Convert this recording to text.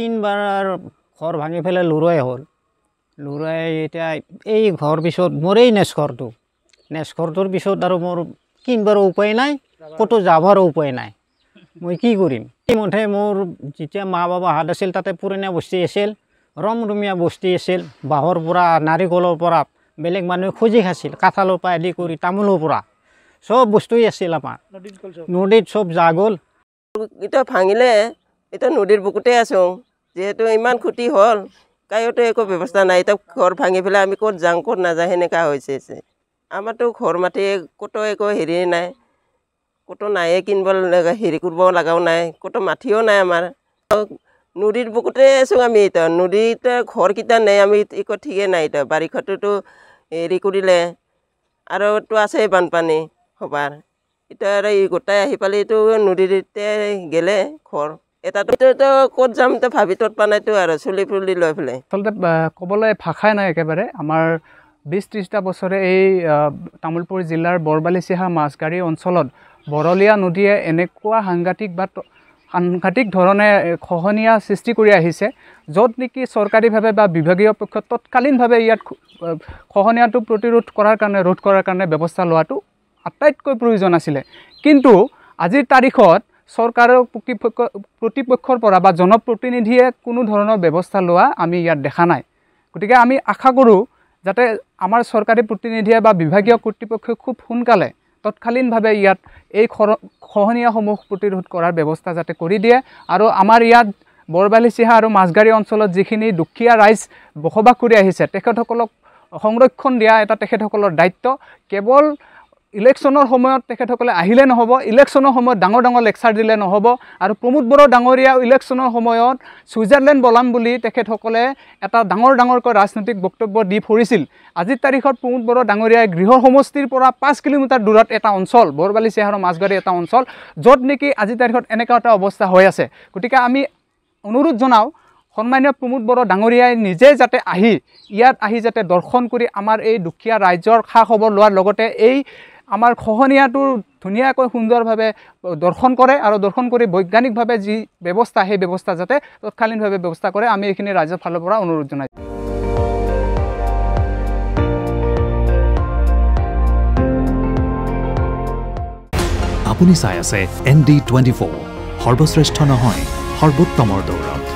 তিনবাৰ ঘৰ ভাঙি পেলাই লুৰুৱাই হ'ল লুৰুৱাই এতিয়া এই ঘৰ পিছত মোৰেই নেক্সটটোৰ পিছত আৰু মোৰ কিনবাৰো উপায় নাই ক'তো যাবাৰো উপায় নাই মই কি কৰিম ইতিমধ্যে মোৰ যেতিয়া মা বাবা হাত আছিল তাতে পুৰণীয়া বস্তি আছিল ৰমৰমীয়া বস্তি আছিল বাঁহৰ পৰা নাৰিকলৰ পৰা বেলেগ মানুহে খুজি খাইছিল কাঁঠালৰ পৰা আদি কৰি তামোলৰ পৰা সব বস্তুই আছিল আমাৰ নদীত সব যা গ'ল এটা ভাঙিলে এটা নদীৰ বুকুতে আছোঁ যেহেতু ইমান ক্ষতি হ'ল কায়োতো একো ব্যৱস্থা নাই এতিয়া ঘৰ ভাঙি পেলাই আমি ক'ত যাওঁ ক'ত নাযাওঁ সেনেকুৱা হৈছে আমাৰতো ঘৰ মাটি ক'তো একো হেৰি নাই ক'তো নায়ে কিনিব হেৰি কৰিব লগাও নাই ক'তো মাটিও নাই আমাৰ নদীৰ বুকুতে আছোঁ আমি এতিয়া নদীত ঘৰকেইটা নাই আমি একো ঠিকেই নাই এতিয়া বাৰিষাটোতো হেৰি কৰিলে আৰুতো আছে বানপানী সবাৰ এতিয়া আৰু এই গোটাই আহি পালেতো নদীতে গেলে ঘৰ এটাতো ক'ত যাম এতিয়া ভাবি তত পা নাইতো আৰু চুলি ফুলি লৈ পেলাই আচলতে ক'বলৈ ভাষাই নাই একেবাৰে আমাৰ 20-30টা বছৰে এই তামোলপুৰ জিলাৰ বৰবালিচিহা মাছগাড়ী অঞ্চলত বৰলীয়া নদীয়ে এনেকুৱা সাংঘাতিক ধৰণে খহনীয়া সৃষ্টি কৰি আহিছে য'ত নেকি চৰকাৰীভাৱে বা বিভাগীয় পক্ষত তৎকালীনভাৱে ইয়াত খহনীয়াটো ৰোধ কৰাৰ কাৰণে ব্যৱস্থা লোৱাটো আটাইতকৈ প্ৰয়োজন আছিলে কিন্তু আজিৰ তাৰিখত চৰকাৰৰ প্ৰতিপক্ষৰ পৰা বা জনপ্ৰতিনিধিয়ে কোনো ধৰণৰ ব্যৱস্থা লোৱা আমি ইয়াত দেখা নাই গতিকে আমি আশা কৰোঁ যাতে আমাৰ চৰকাৰী প্ৰতিনিধিয়ে বা বিভাগীয় কৰ্তৃপক্ষই খুব সোনকালে তৎকালীনভাৱে ইয়াত এই খহনীয়াসমূহ প্ৰতিৰোধ কৰাৰ ব্যৱস্থা যাতে কৰি দিয়ে আৰু আমাৰ ইয়াত বৰবালিচিহা আৰু মাছগাড়ী অঞ্চলত যিখিনি দুখীয়া ৰাইজ বসবাস কৰি আহিছে তেখেতসকলক সংৰক্ষণ দিয়া এটা তেখেতসকলৰ দায়িত্ব কেৱল ইলেকশ্যনৰ সময়ত তেখেতসকলে আহিলে নহ'ব ইলেকশ্যনৰ সময়ত ডাঙৰ লেকচাৰ দিলে নহ'ব আৰু প্ৰমোদ বড়ো ডাঙৰীয়া ইলেকশ্যনৰ সময়ত ছুইজাৰলেণ্ড বলাম বুলি তেখেতসকলে এটা ডাঙৰকৈ ৰাজনৈতিক বক্তব্য দি ফুৰিছিল আজিৰ তাৰিখত প্ৰমোদ বড়ো ডাঙৰীয়াই গৃহ সমষ্টিৰ পৰা 5 কিলোমিটাৰ দূৰত এটা অঞ্চল বৰবালিচিহা আৰু মাছগাড়ী এটা অঞ্চল য'ত নেকি আজিৰ তাৰিখত এনেকুৱা এটা অৱস্থা হৈ আছে গতিকে আমি অনুৰোধ জনাওঁ সন্মানীয় প্ৰমোদ বড়ো ডাঙৰীয়াই নিজে যাতে ইয়াত আহি যাতে দৰ্শন কৰি আমাৰ এই দুখীয়া ৰাইজৰ খা খবৰ লোৱাৰ লগতে এই আমাৰ খহনীয়াটো ধুনীয়াকৈ সুন্দৰভাৱে দৰ্শন কৰে আৰু দৰ্শন কৰি বৈজ্ঞানিকভাৱে যি ব্যৱস্থা সেই ব্যৱস্থা যাতে তৎকালীনভাৱে ব্যৱস্থা কৰে আমি এইখিনি ৰাইজৰ ফালৰ পৰা অনুৰোধ জনাইছোঁ আপুনি চাই আছে ND24 সৰ্বশ্ৰেষ্ঠ নহয় সৰ্বোত্তমৰ দৌৰ